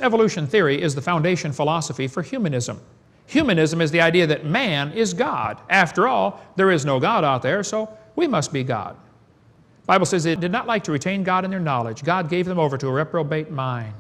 evolution theory is the foundation philosophy for humanism. Humanism is the idea that man is God. After all, there is no God out there, so we must be God. The Bible says they did not like to retain God in their knowledge. God gave them over to a reprobate mind.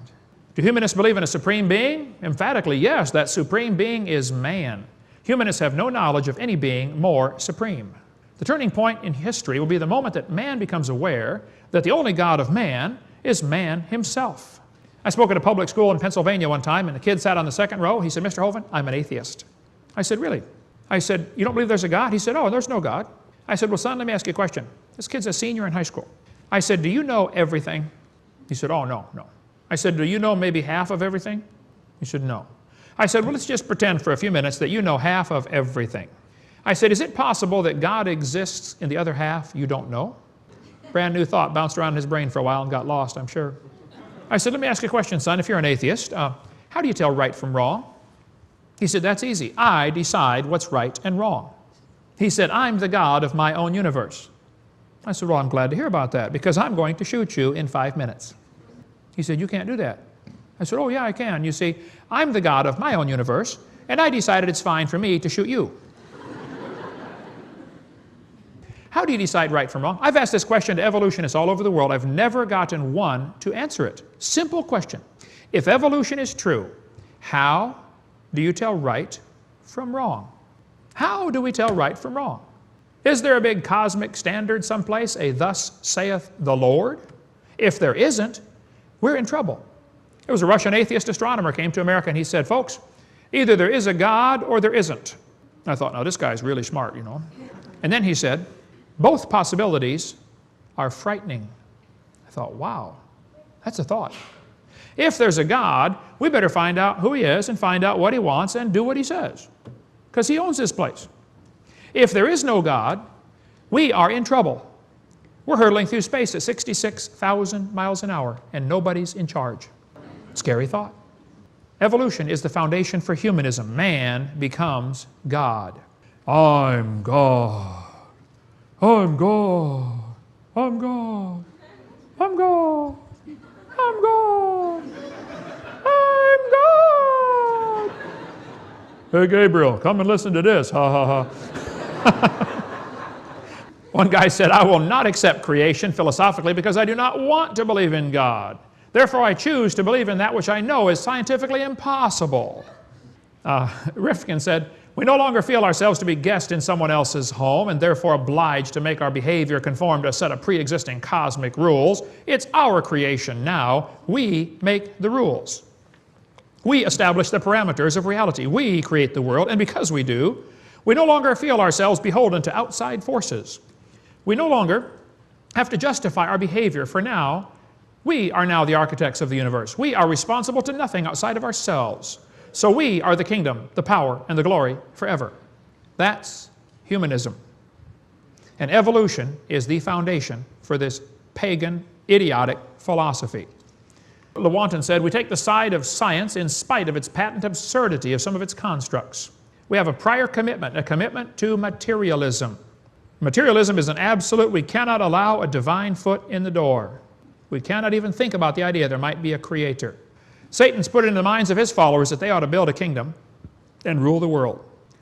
Do humanists believe in a supreme being? Emphatically, yes. That supreme being is man. Humanists have no knowledge of any being more supreme. The turning point in history will be the moment that man becomes aware that the only God of man is man himself. I spoke at a public school in Pennsylvania one time, and a kid sat on the second row. He said, "Mr. Hovind, I'm an atheist." I said, "Really?" I said, "You don't believe there's a God?" He said, "Oh, there's no God." I said, "Well, son, let me ask you a question. This kid's a senior in high school." I said, "Do you know everything?" He said, "Oh, no." I said, "Do you know maybe half of everything?" He said, "No." I said, "Well, let's just pretend for a few minutes that you know half of everything." I said, "Is it possible that God exists in the other half you don't know?" Brand new thought bounced around in his brain for a while and got lost, I'm sure. I said, "Let me ask you a question, son. If you're an atheist, how do you tell right from wrong?" He said, "That's easy. I decide what's right and wrong." He said, "I'm the God of my own universe." I said, "Well, I'm glad to hear about that, because I'm going to shoot you in 5 minutes." He said, "You can't do that." I said, "Oh, yeah, I can. You see, I'm the God of my own universe, and I decided it's fine for me to shoot you." How do you decide right from wrong? I've asked this question to evolutionists all over the world. I've never gotten one to answer it. Simple question. If evolution is true, how do you tell right from wrong? How do we tell right from wrong? Is there a big cosmic standard someplace, a "thus saith the Lord"? If there isn't, we're in trouble. There was a Russian atheist astronomer came to America and he said, "Folks, either there is a God or there isn't." I thought, now this guy's really smart, you know. And then he said, "Both possibilities are frightening." I thought, wow, that's a thought. If there's a God, we better find out who he is and find out what he wants and do what he says, because he owns this place. If there is no God, we are in trouble. We're hurtling through space at 66,000 miles an hour and nobody's in charge. Scary thought. Evolution is the foundation for humanism. Man becomes God. I'm God. I'm God. I'm God. I'm God. I'm God. I'm God. Hey, Gabriel, come and listen to this. Ha, ha, ha. One guy said, "I will not accept creation philosophically because I do not want to believe in God. Therefore, I choose to believe in that which I know is scientifically impossible." Rifkin said, "We no longer feel ourselves to be guests in someone else's home and therefore obliged to make our behavior conform to a set of pre-existing cosmic rules. It's our creation now. We make the rules. We establish the parameters of reality. We create the world, and because we do, we no longer feel ourselves beholden to outside forces. We no longer have to justify our behavior, for now, we are now the architects of the universe. We are responsible to nothing outside of ourselves. So we are the kingdom, the power, and the glory forever." That's humanism. And evolution is the foundation for this pagan, idiotic philosophy. Lewontin said, "We take the side of science in spite of its patent absurdity of some of its constructs. We have a prior commitment, a commitment to materialism. Materialism is an absolute. We cannot allow a divine foot in the door. We cannot even think about the idea there might be a creator. Satan's put it in the minds of his followers that they ought to build a kingdom and rule the world.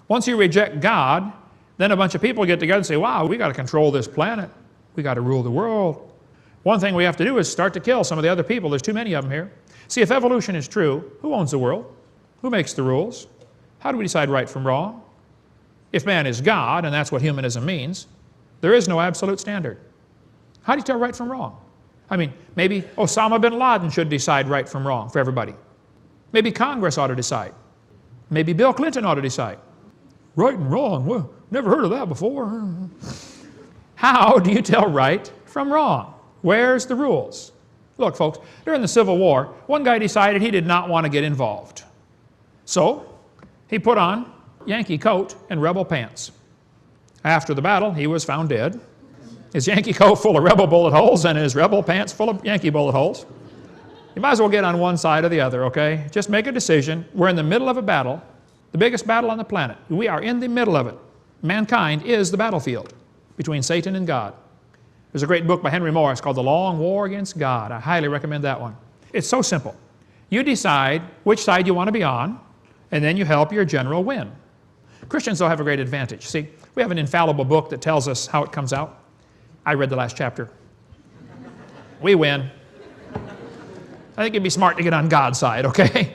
Once you reject God, then a bunch of people get together and say, wow, we got to control this planet. We got to rule the world. One thing we have to do is start to kill some of the other people. There's too many of them here. See, if evolution is true, who owns the world? Who makes the rules? How do we decide right from wrong? If man is God, and that's what humanism means, there is no absolute standard. How do you tell right from wrong? I mean, maybe Osama bin Laden should decide right from wrong for everybody. Maybe Congress ought to decide. Maybe Bill Clinton ought to decide. Right and wrong? Well, never heard of that before. How do you tell right from wrong? Where's the rules? Look, folks, during the Civil War, one guy decided he did not want to get involved. So he put on Yankee coat and rebel pants. After the battle, he was found dead. His Yankee coat full of rebel bullet holes and his rebel pants full of Yankee bullet holes. You might as well get on one side or the other, okay? Just make a decision. We're in the middle of a battle, the biggest battle on the planet. We are in the middle of it. Mankind is the battlefield between Satan and God. There's a great book by Henry Morris called The Long War Against God. I highly recommend that one. It's so simple. You decide which side you want to be on, and then you help your general win. Christians, though, have a great advantage. See, we have an infallible book that tells us how it comes out. I read the last chapter. We win. I think it'd be smart to get on God's side, okay?